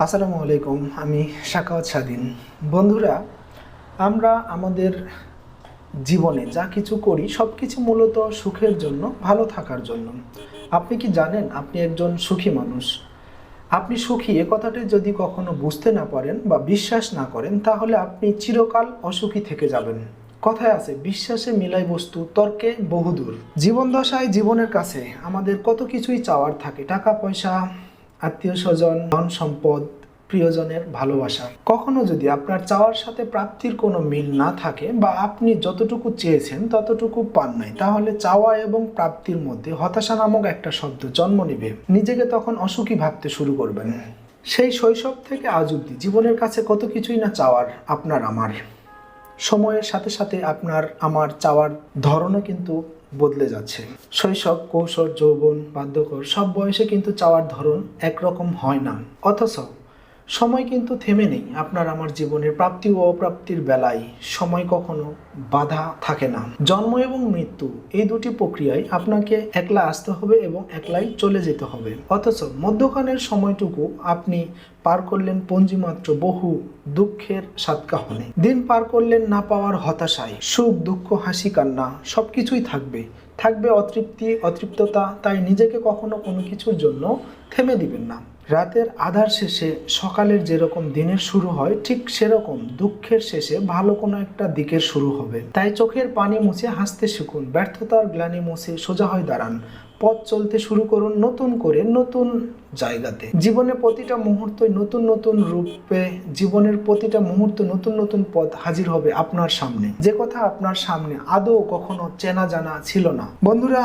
আসসালামু আলাইকুম। আমি সাখাওয়াত স্বাধীন। বন্ধুরা, আমরা আমাদের জীবনে যা কিছু করি সব কিছু মূলত সুখের জন্য, ভালো থাকার জন্য। আপনি কি জানেন আপনি একজন সুখী মানুষ? আপনি সুখী এ কথাটি যদি কখনো বুঝতে না পারেন বা বিশ্বাস না করেন, তাহলে আপনি চিরকাল অসুখী থেকে যাবেন। কথায় আছে, বিশ্বাসে মিলাই বস্তু, তর্কে বহুদূর। জীবন দশায় জীবনের কাছে আমাদের কত কিছুই চাওয়ার থাকে, টাকা পয়সা, আত্মীয় স্বজন, ধন সম্পদ, প্রিয়জনের ভালোবাসা। কখনো যদি আপনার চাওয়ার সাথে প্রাপ্তির কোনো মিল না থাকে বা আপনি যতটুকু চেয়েছেন ততটুকু পান নাই, তাহলে চাওয়া এবং প্রাপ্তির মধ্যে হতাশা নামক একটা শব্দ জন্ম নেবে। নিজেকে তখন অসুখী ভাবতে শুরু করবেন। সেই শৈশব থেকে আজ অব্দি জীবনের কাছে কত কিছুই না চাওয়ার আপনার আমার। সময়ের সাথে সাথে আপনার আমার চাওয়ার ধরনও কিন্তু বদলে যাচ্ছে। শৈশব, কৈশোর, যৌবন, বার্ধক্য সব বয়সে কিন্তু চাওয়ার ধরন একরকম হয় না। অথচ সময় কিন্তু থেমে নেই আপনার আমার জীবনের প্রাপ্তি ও অপ্রাপ্তির বেলায়। সময় কখনো বাধা থাকে না। জন্ম এবং মৃত্যু এই দুটি প্রক্রিয়ায় আপনাকে একলা আসতে হবে এবং একলাই চলে যেতে হবে। অথচ মধ্যখানের সময়টুকু আপনি পার করলেন পঞ্জিমাত্র বহু দুঃখের সাতকাহনে। দিন পার করলেন না পাওয়ার হতাশায়। সুখ, দুঃখ, হাসি, কান্না সবকিছুই থাকবে। থাকবে অতৃপ্তি, অতৃপ্ততা। তাই নিজেকে কখনো কোনো কিছুর জন্য থেমে দিবেন না। রাতের আধার শেষে সকালের যেরকম দিনের শুরু হয়, ঠিক সেরকম দুঃখের শেষে ভালো কোনো একটা দিকের শুরু হবে। তাই চোখের পানি মুছে হাসতে শিখুন, ব্যর্থতার গ্লানি মুছে সোজা হয়ে দাঁড়ান, পথ চলতে শুরু করুন নতুন করে, নতুন জায়গাতে। জীবনের প্রতিটা মুহূর্তই নতুন নতুন রূপে, জীবনের প্রতিটা মুহূর্ত নতুন নতুন পথ হাজির হবে আপনার সামনে, যে কথা আপনার সামনে আদৌ কখনো চেনা জানা ছিল না। বন্ধুরা,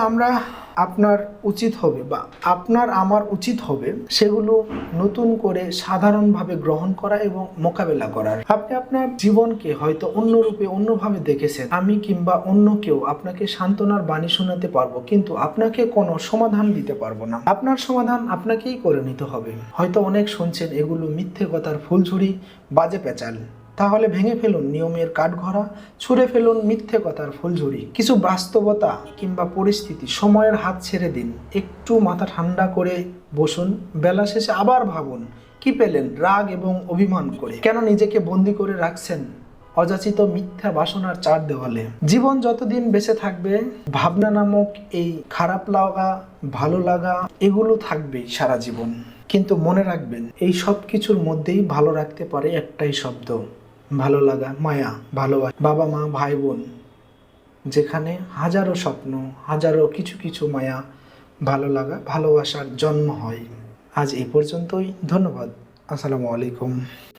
আপনার উচিত হবে বা আপনার আমার উচিত হবে সেগুলো নতুন করে সাধারণভাবে গ্রহণ করা এবং মোকাবেলা করার। আপনি আপনার জীবনকে হয়তো অন্য রূপে, অন্যভাবে দেখেছেন। আমি কিংবা অন্য কেউ আপনাকে সান্ত্বনার বাণী শোনাতে পারবো, কিন্তু আপনাকে কোনো সমাধান দিতে পারবো না। আপনার সমাধান আপনাকেই করে নিতে হবে। হয়তো অনেক শুনছেন এগুলো মিথ্যে কথার ফুলঝুরি, বাজে পেঁচাল। তাহলে ভেঙে ফেলুন নিয়মের কাঠগড়া, ছুঁড়ে ফেলুন মিথ্যে কথার ফুলঝুরি। কিছু বাস্তবতা কিংবা পরিস্থিতি সময়ের হাত ছেড়ে দিন। একটু মাথা ঠান্ডা করে বসুন। বেলা শেষে আবার ভাবুন, কি পেলেন রাগ এবং অভিমান করে? কেন নিজেকে বন্দি করে রাখছেন অযাচিত মিথ্যা বাসনার চার দেওয়ালে? জীবন যতদিন বেঁচে থাকবে, ভাবনা নামক এই খারাপ লাগা, ভালো লাগা এগুলো থাকবেই সারা জীবন। কিন্তু মনে রাখবেন, এই সব কিছুর মধ্যেই ভালো রাখতে পারে একটাই শব্দ, ভালো লাগা, মায়া, ভালোবাসা। বাবা মা, ভাই বোন, যেখানে হাজারো স্বপ্ন, হাজারো কিছু কিছু মায়া, ভালো লাগা, ভালোবাসার জন্ম হয়। আজ এই পর্যন্তই। ধন্যবাদ। আসসালামু আলাইকুম।